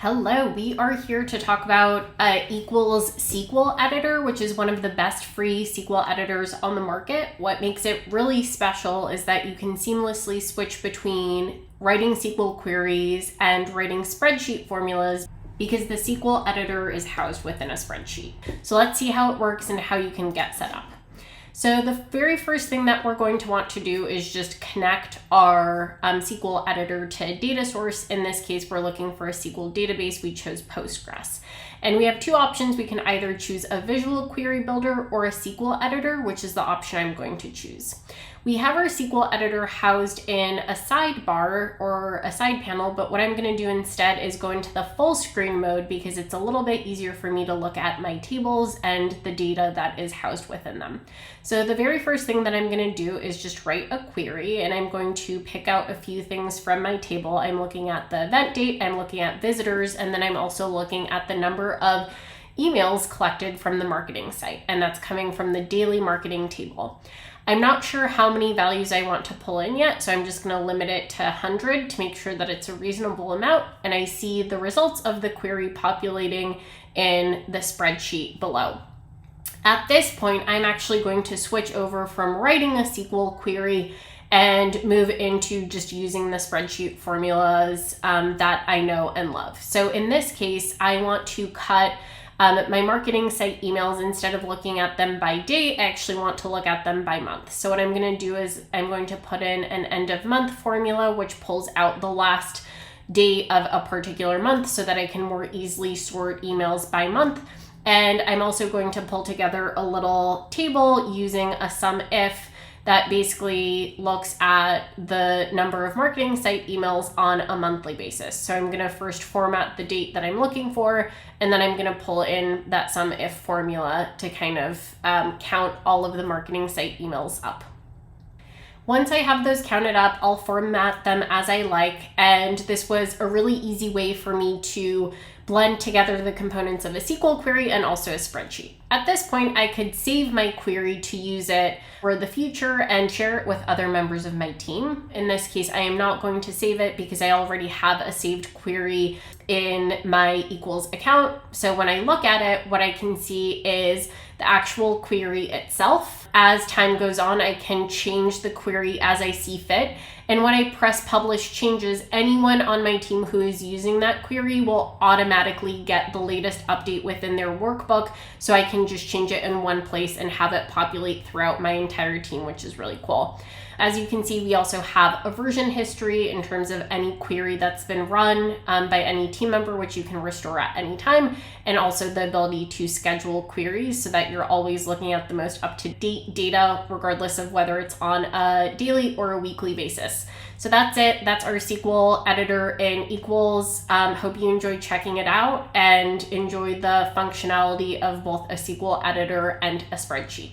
Hello, we are here to talk about Equals SQL Editor, which is one of the best free SQL editors on the market. What makes it really special is that you can seamlessly switch between writing SQL queries and writing spreadsheet formulas because the SQL editor is housed within a spreadsheet. So let's see how it works and how you can get set up. So the very first thing that we're going to want to do is just connect our SQL editor to a data source. In this case, we're looking for a SQL database. We chose Postgres. And we have two options. We can either choose a visual query builder or a SQL editor, which is the option I'm going to choose. We have our SQL editor housed in a sidebar or a side panel, but what I'm going to do instead is go into the full screen mode because it's a little bit easier for me to look at my tables and the data that is housed within them. So the very first thing that I'm going to do is just write a query, and I'm going to pick out a few things from my table. I'm looking at the event date, I'm looking at visitors, and then I'm also looking at the number of emails collected from the marketing site, and that's coming from the daily marketing table. I'm not sure how many values I want to pull in yet, so I'm just going to limit it to 100 to make sure that it's a reasonable amount, and I see the results of the query populating in the spreadsheet below. At this point, I'm actually going to switch over from writing a SQL query and move into just using the spreadsheet formulas that I know and love. So in this case, I want to cut my marketing site emails. Instead of looking at them by date, I actually want to look at them by month. So what I'm going to do is I'm going to put in an end of month formula, which pulls out the last day of a particular month so that I can more easily sort emails by month. And I'm also going to pull together a little table using a SUMIF that basically looks at the number of marketing site emails on a monthly basis. So I'm going to first format the date that I'm looking for, and then I'm going to pull in that SUMIF formula to kind of count all of the marketing site emails up. Once I have those counted up, I'll format them as I like, and this was a really easy way for me to blend together the components of a SQL query and also a spreadsheet. At this point, I could save my query to use it for the future and share it with other members of my team. In this case, I am not going to save it because I already have a saved query in my Equals account. So when I look at it, what I can see is the actual query itself. As time goes on, I can change the query as I see fit. And when I press publish changes, anyone on my team who is using that query will automatically get the latest update within their workbook. So I can just change it in one place and have it populate throughout my entire team, which is really cool. As you can see, we also have a version history in terms of any query that's been run by any team member, which you can restore at any time, and also the ability to schedule queries so that you're always looking at the most up-to-date data, regardless of whether it's on a daily or a weekly basis. So that's it. That's our SQL editor in Equals. Hope you enjoyed checking it out and enjoyed the functionality of both a SQL editor and a spreadsheet.